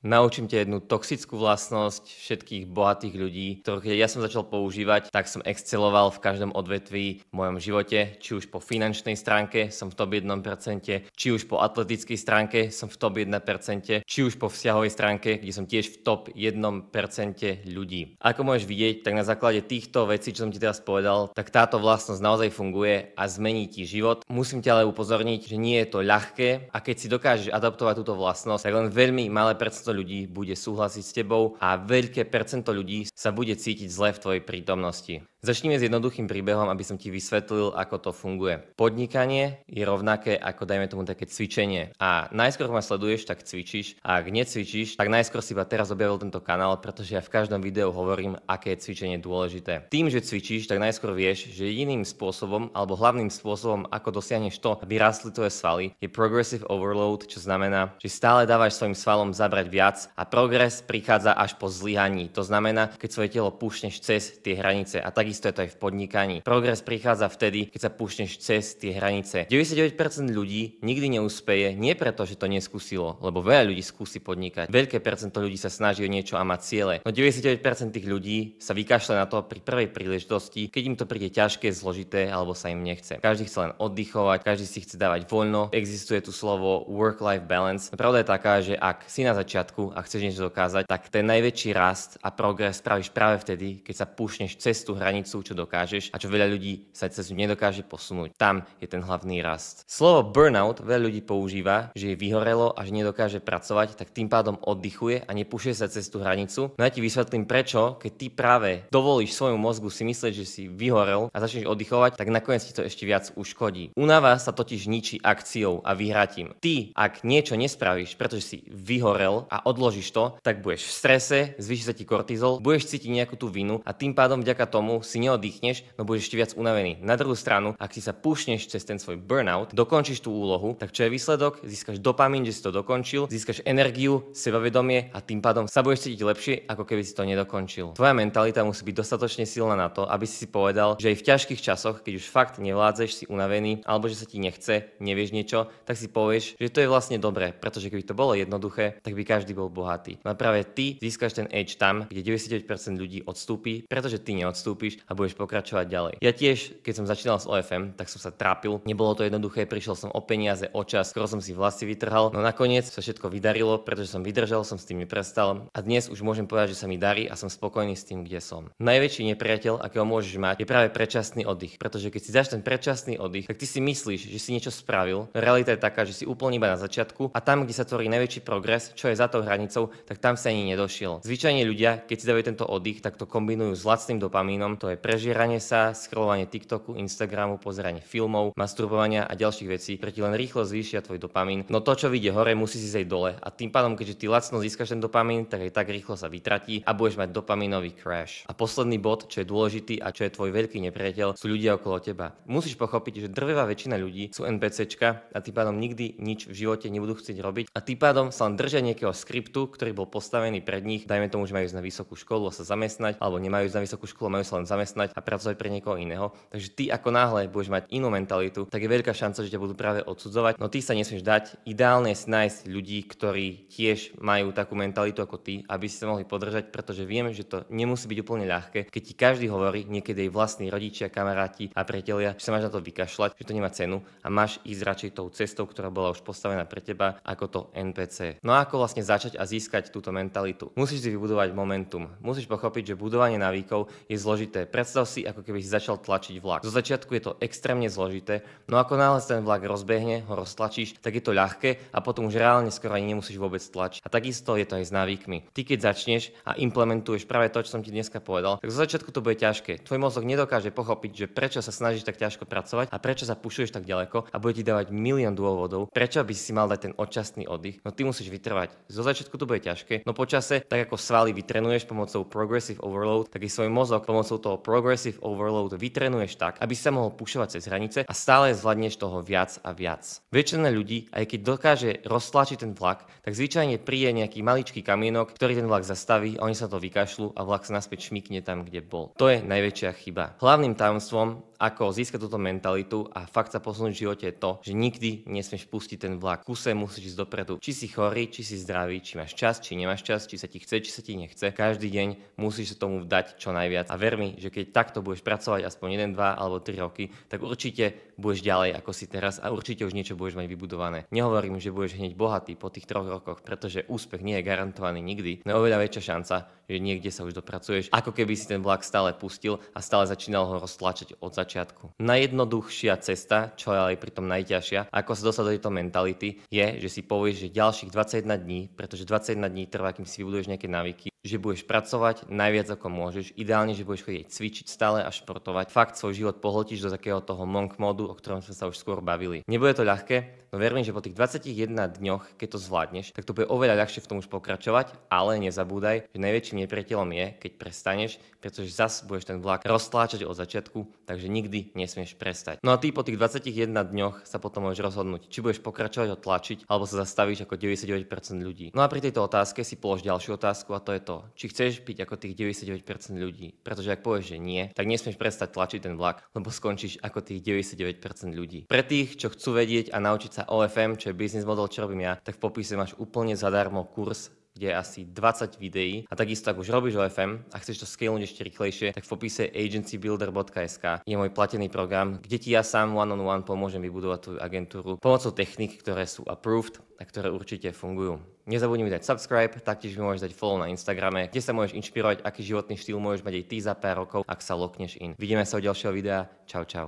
Naučím ťa jednu toxickú vlastnosť všetkých bohatých ľudí, ktorú keď ja som začal používať, tak som exceloval v každom odvetví v mojom živote, či už po finančnej stránke som v top 1%, či už po atletickej stránke som v top 1%, či už po vzťahovej stránke, kde som tiež v top 1% ľudí. Ako môžeš vidieť, tak na základe týchto vecí, čo som ti teraz povedal, tak táto vlastnosť naozaj funguje a zmení ti život. Musím ťa ale upozorniť, že nie je to ľahké a keď si dokážeš adaptovať túto vlastnosť, tak len veľmi malé percento ľudí bude súhlasiť s tebou a veľké percento ľudí sa bude cítiť zle v tvojej prítomnosti. Začneme s jednoduchým príbehom, aby som ti vysvetlil, ako to funguje. Podnikanie je rovnaké ako dajme tomu také cvičenie. A najskôr ma sleduješ, tak cvičíš. A ak necvičíš, tak najskôr si iba teraz objavil tento kanál, pretože ja v každom videu hovorím, aké je cvičenie dôležité. Tým, že cvičíš, tak najskôr vieš, že jediným spôsobom alebo hlavným spôsobom, ako dosiahneš to, aby rastli tvoje svaly, je progressive overload, čo znamená, že stále dávaš svojim svalom zabrať viac a progres prichádza až po zlyhaní. To znamená, keď svoje telo púšneš cez tie hranice a takisto je to aj v podnikaní. Progres prichádza vtedy, keď sa púšneš cez tie hranice. 99% ľudí nikdy neúspeje, nie preto, že to neskúsilo, lebo veľa ľudí skúsi podnikať. Veľké percento ľudí sa snaží o niečo a má ciele. No 99% tých ľudí sa vykašle na to pri prvej príležitosti, keď im to príde ťažké, zložité alebo sa im nechce. Každý chce len oddychovať, každý si chce dávať voľno. Existuje tu slovo work-life balance. Pravda je taká, že ak si na začiatku a chceš niečo dokázať, tak ten najväčší rast a progres spravíš práve vtedy, keď sa púšneš cez tú hranicu, čo dokážeš a čo veľa ľudí sa cez ňu nedokáže posunúť. Tam je ten hlavný rast. Slovo burnout veľa ľudí používa, že je vyhorelo a že nedokáže pracovať, tak tým pádom oddychuje a nepúšťa sa cez tú hranicu. No ja ti vysvetlím prečo, keď ty práve dovolíš svojmu mozgu si myslieť, že si vyhorel a začneš oddychovať, tak nakoniec ti to ešte viac uškodí. Únava sa totiž ničí akciou a vyhratím. Ty, ak niečo nespravíš, pretože si vyhorel a odložíš to, tak budeš v strese, zvýši sa ti kortizol, budeš cítiť nejakú tú vinu a tým pádom vďaka tomu si neoddychneš, no budeš ešte viac unavený. Na druhú stranu, ak si sa púšneš cez ten svoj burnout, dokončíš tú úlohu, tak čo je výsledok? Získaš dopamín, že si to dokončil, získaš energiu, sebavedomie a tým pádom sa budeš cítiť lepšie, ako keby si to nedokončil. Tvoja mentalita musí byť dostatočne silná na to, aby si povedal, že aj v ťažkých časoch, keď už fakt nevládzeš, si unavený, alebo že sa ti nechce, nevieš niečo, tak si povieš, že to je vlastne dobré, pretože keby to bolo jednoduché, tak by každý bol bohatý. No a práve ty získaš ten edge tam, kde 99% ľudí odstúpi, pretože ty neodstúpiš a budeš pokračovať ďalej. Ja tiež, keď som začínal s OFM, tak som sa trápil. Nebolo to jednoduché, prišiel som o peniaze, o čas, skoro som si vlasy vytrhal, no nakoniec sa všetko vydarilo, pretože som vydržal, som s tým neprestal a dnes už môžem povedať, že sa mi darí a som spokojný s tým, kde som. Najväčší nepriateľ, akého môžeš mať, je práve predčasný oddych, pretože keď si dáš ten predčasný oddych, tak ty si myslíš, že si niečo spravil. Realita je taká, že si úplne iba na začiatku a tam, kde sa tvorí najväčší progres, čo je za tou hranicou, tak tam sa ani nedošiel. Zvyčajne ľudia, keď si dajú tento oddych, tak to kombinujú s lacným dopamínom, to je prežieranie sa, scrollovanie TikToku, Instagramu, pozeranie filmov, masturbovania a ďalších vecí, ktoré ti len rýchlo zvýšia tvoj dopamín. No to, čo vyjde hore, musí si zejsť dole a tým pádom, keďže ty lacno získaš ten dopamín, tak aj tak rýchlo sa vytratí a budeš mať dopamínový crash. A posledný bod, čo je dôležitý a čo je tvoj veľký nepriateľ, sú ľudia okolo teba. Musíš pochopiť, že drvivá väčšina ľudí sú NPCčka a tým pádom nikdy nič v živote nebudú chcieť robiť a tým pádom sa len držia nejakého skriptu, ktorý bol postavený pred nich. Dajme tomu, že majú ísť na vysokú školu a sa zamestnať, alebo nemajú ísť na vysokú školu, majú sa len zamestnať a pracovať pre niekoho iného. Takže ty ako náhle budeš mať inú mentalitu, tak je veľká šanca, že ťa budú práve odsudzovať. No ty sa nesmieš dať. Ideálne je nájsť ľudí, ktorí tiež majú takú mentalitu ako ty, aby si sa mohli podržať, pretože viem, že to nemusí byť úplne ľahké, keď ti každý hovorí, niekedy aj vlastní rodičia, kamaráti a priatelia, že sa máš na to vykašľať, že to nemá cenu a máš ísť radšej tou cestou, ktorá bola už postavená pre teba, ako to NPC. No a ako vlastne začať a získať túto mentalitu? Musíš si vybudovať momentum. Musíš pochopiť, že budovanie návykov je zložité. Predstav si, ako keby si začal tlačiť vlak. Zo začiatku je to extrémne zložité, no ako náhle sa ten vlak rozbehne, ho roztlačíš, tak je to ľahké a potom už reálne skoro ani nemusíš vôbec tlačiť. A takisto je to aj s návykmi. Ty keď začneš a implementuješ práve to, čo som ti dneska povedal, tak zo začiatku to bude ťažké. Tvoj mozog nedokáže pochopiť, že prečo sa snažíš tak ťažko pracovať a prečo sa pušuješ tak ďaleko a bude ti dávať milión dôvodov, prečo by si mal dať ten odčasný oddych. No ty musíš vytrvať. Zo začiatku to bude ťažké, no počase, tak ako svaly vytrenuješ pomocou progressive overload, tak i svoj mozog pomocou toho progressive overload vytrenuješ tak, aby sa mohol pušovať cez hranice a stále zvládneš toho viac a viac. Väčšina ľudí, aj keď dokáže roztlačiť ten vlak, tak zvyčajne príde nejaký maličký kamienok, ktorý ten vlak zastaví a oni sa to vykašľú a vlak sa naspäť šmykne tam, kde bol. To je najväčšia chyba. Hlavným tajomstvom, ako získať túto mentalitu a fakt sa posunúť v živote je to, že nikdy nesmieš pustiť ten vlak. V kuse musíš ísť dopredu. Či si chorý, či si zdravý, či máš čas, či nemáš čas, či sa ti chce, či sa ti nechce. Každý deň musíš sa tomu dať čo najviac. A ver mi, že keď takto budeš pracovať aspoň 1, 2 alebo 3 roky, tak určite budeš ďalej ako si teraz a určite už niečo budeš mať vybudované. Nehovorím, že budeš hneď bohatý po tých 3 rokoch, pretože úspech nie je garantovaný nikdy. No oveľa väčšia šanca, že niekde sa už dopracuješ, ako keby si ten vlak stále pustil a stále začínal ho roztlačať od začiatku. Najjednoduchšia cesta, čo je ale pritom najťažšia, ako sa dostať do tejto mentality, je, že si povieš, že ďalších 21 dní, pretože 21 dní trvá, kým si vybuduješ nejaké návyky, že budeš pracovať najviac ako môžeš, ideálne, že budeš chodiť cvičiť stále a športovať. Fakt svoj život pohltíš do takého toho monk módu, o ktorom sme sa už skôr bavili. Nebude to ľahké, no verím, že po tých 21 dňoch, keď to zvládneš, tak to bude oveľa ľahšie v tom už pokračovať, ale nezabúdaj, že najväčším nepriateľom je, keď prestaneš, pretože zas budeš ten vlak roztláčať od začiatku, takže nikdy nesmieš prestať. No a ty po tých 21 dňoch sa potom môžeš rozhodnúť, či budeš pokračovať tlačiť, alebo sa zastavíš ako 99% ľudí. No a pri tejto otázke si polož ďalšiu otázku a to je to, či chceš byť ako tých 99% ľudí. Pretože ak povieš, že nie, tak nesmieš prestať tlačiť ten vlak, lebo skončíš ako tých 99% ľudí. Pre tých, čo chcú vedieť a naučiť sa OFM, čo je business model, čo robím ja, tak v popise máš úplne zadarmo kurz, kde je asi 20 videí a takisto ak už robíš OFM a chceš to scalnúť ešte rýchlejšie, tak v popise agencybuilder.sk je môj platený program, kde ti ja sám one-on-one pomôžem vybudovať tvoju agentúru pomocou techník, ktoré sú approved a ktoré určite fungujú. Nezabudni mi dať subscribe, taktiež mi môžeš dať follow na Instagrame, kde sa môžeš inšpirovať, aký životný štýl môžeš mať aj ty za pár rokov, ak sa lokneš in. Vidíme sa u ďalšieho videa. Čau, čau.